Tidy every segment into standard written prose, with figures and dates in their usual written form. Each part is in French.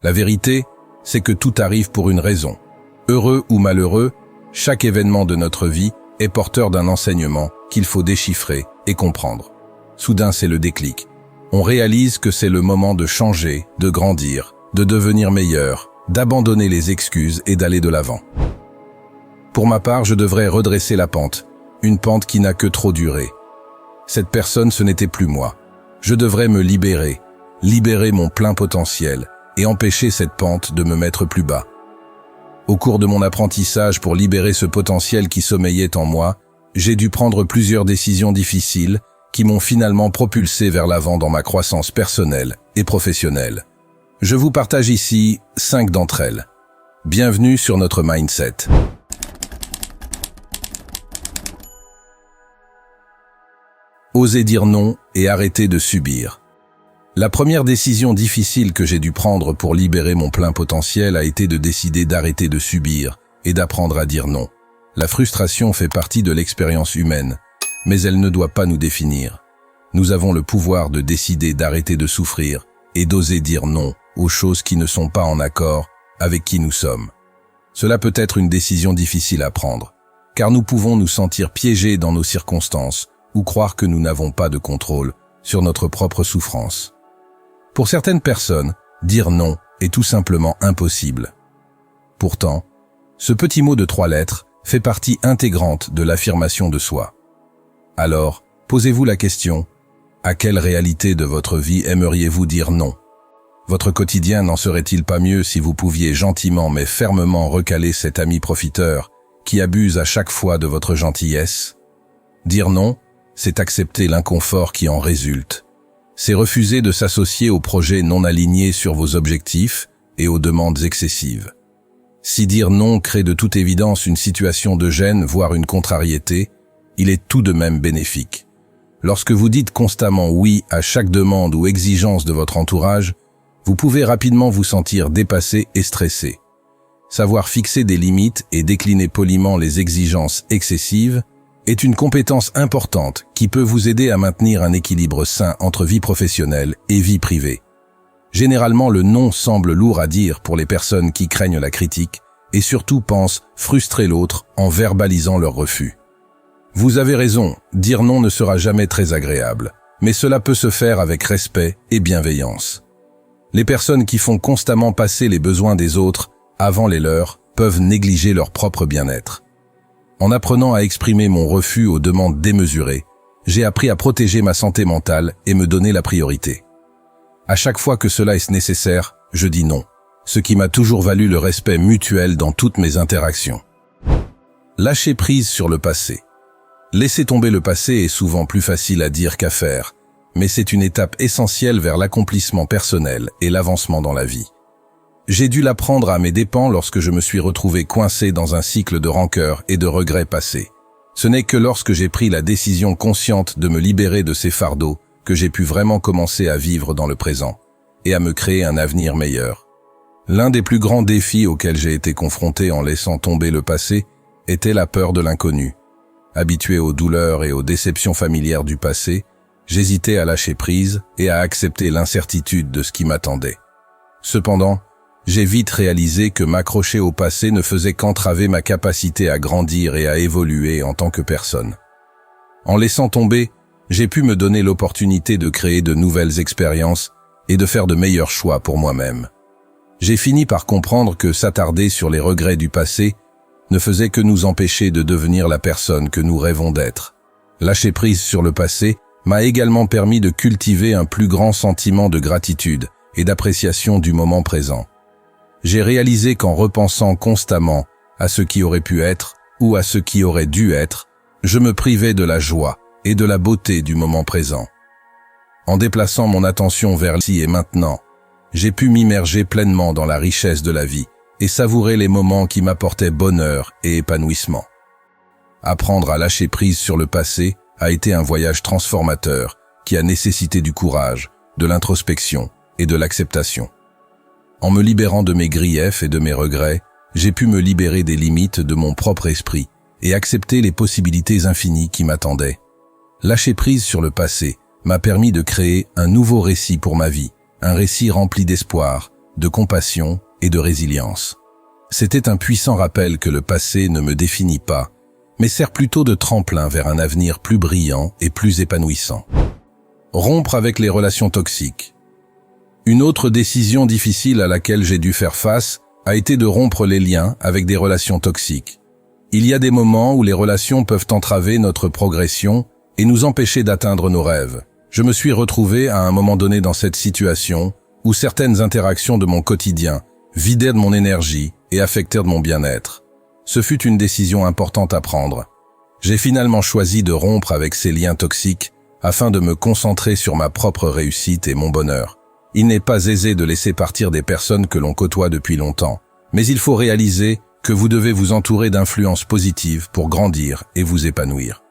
La vérité, c'est que tout arrive pour une raison. Heureux ou malheureux, chaque événement de notre vie est porteur d'un enseignement qu'il faut déchiffrer et comprendre. Soudain, c'est le déclic. On réalise que c'est le moment de changer, de grandir, de devenir meilleur, d'abandonner les excuses et d'aller de l'avant. Pour ma part, je devrais redresser la pente, une pente qui n'a que trop duré. Cette personne, ce n'était plus moi. Je devrais me libérer mon plein potentiel et empêcher cette pente de me mettre plus bas. Au cours de mon apprentissage pour libérer ce potentiel qui sommeillait en moi, j'ai dû prendre plusieurs décisions difficiles qui m'ont finalement propulsé vers l'avant dans ma croissance personnelle et professionnelle. Je vous partage ici 5 d'entre elles. Bienvenue sur notre mindset. Osez dire non et arrêter de subir. La première décision difficile que j'ai dû prendre pour libérer mon plein potentiel a été de décider d'arrêter de subir et d'apprendre à dire non. La frustration fait partie de l'expérience humaine, mais elle ne doit pas nous définir. Nous avons le pouvoir de décider d'arrêter de souffrir et d'oser dire non aux choses qui ne sont pas en accord avec qui nous sommes. Cela peut être une décision difficile à prendre, car nous pouvons nous sentir piégés dans nos circonstances ou croire que nous n'avons pas de contrôle sur notre propre souffrance. Pour certaines personnes, dire non est tout simplement impossible. Pourtant, ce petit mot de 3 lettres fait partie intégrante de l'affirmation de soi. Alors, posez-vous la question, à quelle réalité de votre vie aimeriez-vous dire non? Votre quotidien n'en serait-il pas mieux si vous pouviez gentiment mais fermement recaler cet ami profiteur qui abuse à chaque fois de votre gentillesse? Dire non, c'est accepter l'inconfort qui en résulte. C'est refuser de s'associer aux projets non alignés sur vos objectifs et aux demandes excessives. Si dire non crée de toute évidence une situation de gêne, voire une contrariété, il est tout de même bénéfique. Lorsque vous dites constamment oui à chaque demande ou exigence de votre entourage, vous pouvez rapidement vous sentir dépassé et stressé. Savoir fixer des limites et décliner poliment les exigences excessives est une compétence importante qui peut vous aider à maintenir un équilibre sain entre vie professionnelle et vie privée. Généralement, le non semble lourd à dire pour les personnes qui craignent la critique et surtout pensent frustrer l'autre en verbalisant leur refus. Vous avez raison, dire non ne sera jamais très agréable, mais cela peut se faire avec respect et bienveillance. Les personnes qui font constamment passer les besoins des autres avant les leurs peuvent négliger leur propre bien-être. En apprenant à exprimer mon refus aux demandes démesurées, j'ai appris à protéger ma santé mentale et me donner la priorité. À chaque fois que cela est nécessaire, je dis non, ce qui m'a toujours valu le respect mutuel dans toutes mes interactions. Lâcher prise sur le passé. Laisser tomber le passé est souvent plus facile à dire qu'à faire, mais c'est une étape essentielle vers l'accomplissement personnel et l'avancement dans la vie. J'ai dû l'apprendre à mes dépens lorsque je me suis retrouvé coincé dans un cycle de rancœur et de regrets passés. Ce n'est que lorsque j'ai pris la décision consciente de me libérer de ces fardeaux que j'ai pu vraiment commencer à vivre dans le présent et à me créer un avenir meilleur. L'un des plus grands défis auxquels j'ai été confronté en laissant tomber le passé était la peur de l'inconnu. Habitué aux douleurs et aux déceptions familières du passé, j'hésitais à lâcher prise et à accepter l'incertitude de ce qui m'attendait. Cependant, j'ai vite réalisé que m'accrocher au passé ne faisait qu'entraver ma capacité à grandir et à évoluer en tant que personne. En laissant tomber, j'ai pu me donner l'opportunité de créer de nouvelles expériences et de faire de meilleurs choix pour moi-même. J'ai fini par comprendre que s'attarder sur les regrets du passé ne faisait que nous empêcher de devenir la personne que nous rêvons d'être. Lâcher prise sur le passé m'a également permis de cultiver un plus grand sentiment de gratitude et d'appréciation du moment présent. J'ai réalisé qu'en repensant constamment à ce qui aurait pu être ou à ce qui aurait dû être, je me privais de la joie et de la beauté du moment présent. En déplaçant mon attention vers l'ici et maintenant, j'ai pu m'immerger pleinement dans la richesse de la vie et savourer les moments qui m'apportaient bonheur et épanouissement. Apprendre à lâcher prise sur le passé a été un voyage transformateur qui a nécessité du courage, de l'introspection et de l'acceptation. En me libérant de mes griefs et de mes regrets, j'ai pu me libérer des limites de mon propre esprit et accepter les possibilités infinies qui m'attendaient. Lâcher prise sur le passé m'a permis de créer un nouveau récit pour ma vie, un récit rempli d'espoir, de compassion et de résilience. C'était un puissant rappel que le passé ne me définit pas, mais sert plutôt de tremplin vers un avenir plus brillant et plus épanouissant. Rompre avec les relations toxiques. Une autre décision difficile à laquelle j'ai dû faire face a été de rompre les liens avec des relations toxiques. Il y a des moments où les relations peuvent entraver notre progression et nous empêcher d'atteindre nos rêves. Je me suis retrouvé à un moment donné dans cette situation où certaines interactions de mon quotidien vidaient de mon énergie et affectèrent de mon bien-être. Ce fut une décision importante à prendre. J'ai finalement choisi de rompre avec ces liens toxiques afin de me concentrer sur ma propre réussite et mon bonheur. Il n'est pas aisé de laisser partir des personnes que l'on côtoie depuis longtemps, mais il faut réaliser que vous devez vous entourer d'influences positives pour grandir et vous épanouir.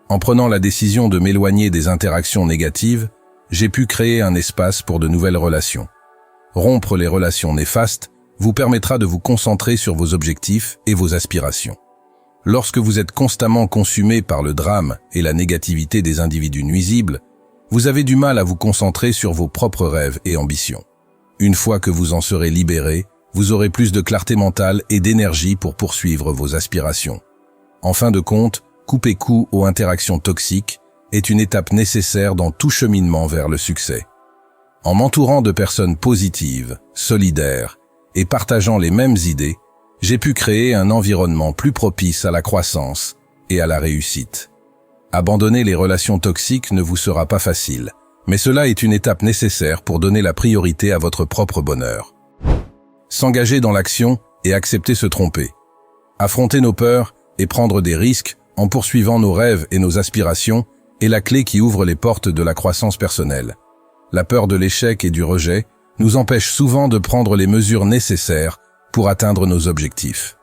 En prenant la décision de m'éloigner des interactions négatives, j'ai pu créer un espace pour de nouvelles relations. Rompre les relations néfastes vous permettra de vous concentrer sur vos objectifs et vos aspirations. Lorsque vous êtes constamment consumé par le drame et la négativité des individus nuisibles, vous avez du mal à vous concentrer sur vos propres rêves et ambitions. Une fois que vous en serez libéré, vous aurez plus de clarté mentale et d'énergie pour poursuivre vos aspirations. En fin de compte, couper court aux interactions toxiques est une étape nécessaire dans tout cheminement vers le succès. En m'entourant de personnes positives, solidaires et partageant les mêmes idées, j'ai pu créer un environnement plus propice à la croissance et à la réussite. Abandonner les relations toxiques ne vous sera pas facile, mais cela est une étape nécessaire pour donner la priorité à votre propre bonheur. S'engager dans l'action et accepter se tromper. Affronter nos peurs et prendre des risques en poursuivant nos rêves et nos aspirations est la clé qui ouvre les portes de la croissance personnelle. La peur de l'échec et du rejet nous empêche souvent de prendre les mesures nécessaires pour atteindre nos objectifs.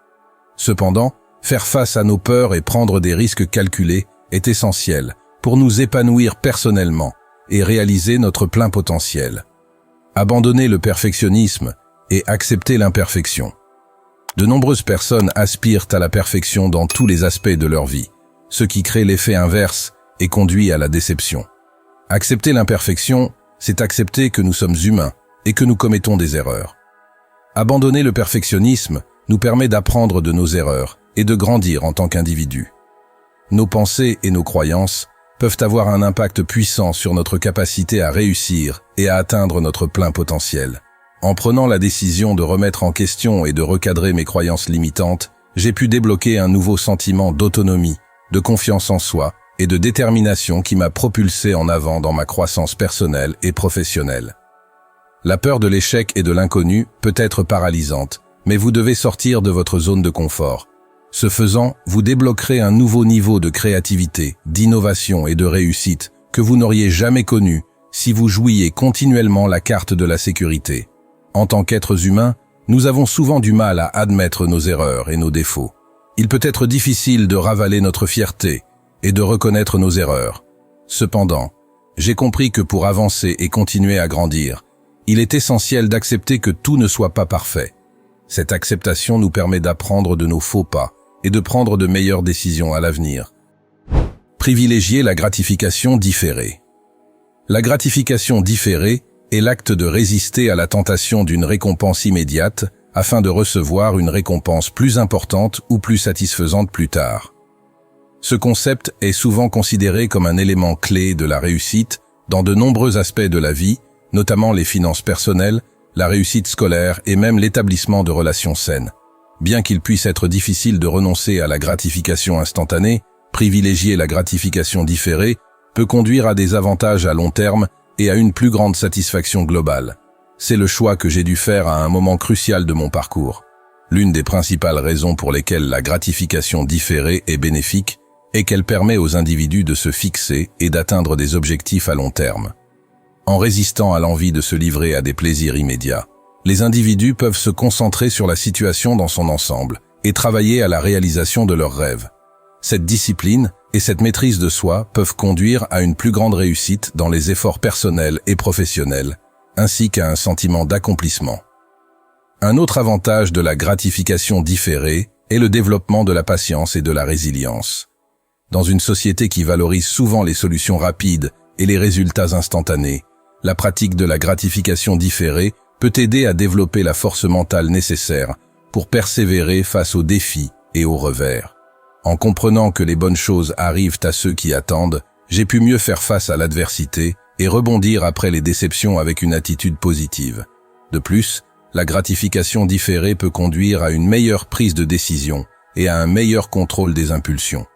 Cependant, faire face à nos peurs et prendre des risques calculés est essentiel pour nous épanouir personnellement et réaliser notre plein potentiel. Abandonner le perfectionnisme et accepter l'imperfection. De nombreuses personnes aspirent à la perfection dans tous les aspects de leur vie, ce qui crée l'effet inverse et conduit à la déception. Accepter l'imperfection, c'est accepter que nous sommes humains et que nous commettons des erreurs. Abandonner le perfectionnisme nous permet d'apprendre de nos erreurs et de grandir en tant qu'individu. Nos pensées et nos croyances peuvent avoir un impact puissant sur notre capacité à réussir et à atteindre notre plein potentiel. En prenant la décision de remettre en question et de recadrer mes croyances limitantes, j'ai pu débloquer un nouveau sentiment d'autonomie, de confiance en soi et de détermination qui m'a propulsé en avant dans ma croissance personnelle et professionnelle. La peur de l'échec et de l'inconnu peut être paralysante, mais vous devez sortir de votre zone de confort. Ce faisant, vous débloquerez un nouveau niveau de créativité, d'innovation et de réussite que vous n'auriez jamais connu si vous jouiez continuellement la carte de la sécurité. En tant qu'êtres humains, nous avons souvent du mal à admettre nos erreurs et nos défauts. Il peut être difficile de ravaler notre fierté et de reconnaître nos erreurs. Cependant, j'ai compris que pour avancer et continuer à grandir, il est essentiel d'accepter que tout ne soit pas parfait. Cette acceptation nous permet d'apprendre de nos faux pas et de prendre de meilleures décisions à l'avenir. Privilégier la gratification différée. La gratification différée est l'acte de résister à la tentation d'une récompense immédiate afin de recevoir une récompense plus importante ou plus satisfaisante plus tard. Ce concept est souvent considéré comme un élément clé de la réussite dans de nombreux aspects de la vie, notamment les finances personnelles, la réussite scolaire et même l'établissement de relations saines. Bien qu'il puisse être difficile de renoncer à la gratification instantanée, privilégier la gratification différée peut conduire à des avantages à long terme et à une plus grande satisfaction globale. C'est le choix que j'ai dû faire à un moment crucial de mon parcours. L'une des principales raisons pour lesquelles la gratification différée est bénéfique est qu'elle permet aux individus de se fixer et d'atteindre des objectifs à long terme. En résistant à l'envie de se livrer à des plaisirs immédiats, les individus peuvent se concentrer sur la situation dans son ensemble et travailler à la réalisation de leurs rêves. Cette discipline et cette maîtrise de soi peuvent conduire à une plus grande réussite dans les efforts personnels et professionnels, ainsi qu'à un sentiment d'accomplissement. Un autre avantage de la gratification différée est le développement de la patience et de la résilience. Dans une société qui valorise souvent les solutions rapides et les résultats instantanés, la pratique de la gratification différée peut t'aider à développer la force mentale nécessaire pour persévérer face aux défis et aux revers. En comprenant que les bonnes choses arrivent à ceux qui attendent, j'ai pu mieux faire face à l'adversité et rebondir après les déceptions avec une attitude positive. De plus, la gratification différée peut conduire à une meilleure prise de décision et à un meilleur contrôle des impulsions.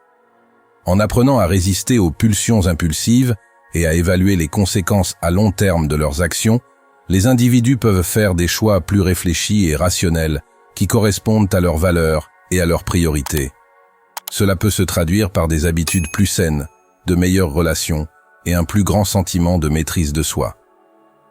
En apprenant à résister aux pulsions impulsives et à évaluer les conséquences à long terme de leurs actions, les individus peuvent faire des choix plus réfléchis et rationnels qui correspondent à leurs valeurs et à leurs priorités. Cela peut se traduire par des habitudes plus saines, de meilleures relations et un plus grand sentiment de maîtrise de soi.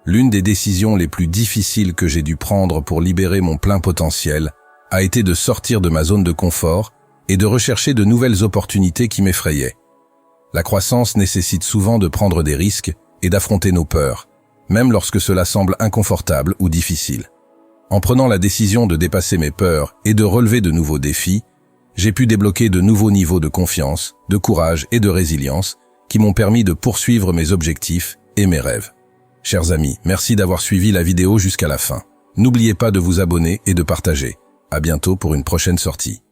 L'une des décisions les plus difficiles que j'ai dû prendre pour libérer mon plein potentiel a été de sortir de ma zone de confort et de rechercher de nouvelles opportunités qui m'effrayaient. La croissance nécessite souvent de prendre des risques et d'affronter nos peurs, même lorsque cela semble inconfortable ou difficile. En prenant la décision de dépasser mes peurs et de relever de nouveaux défis, j'ai pu débloquer de nouveaux niveaux de confiance, de courage et de résilience qui m'ont permis de poursuivre mes objectifs et mes rêves. Chers amis, merci d'avoir suivi la vidéo jusqu'à la fin. N'oubliez pas de vous abonner et de partager. À bientôt pour une prochaine sortie.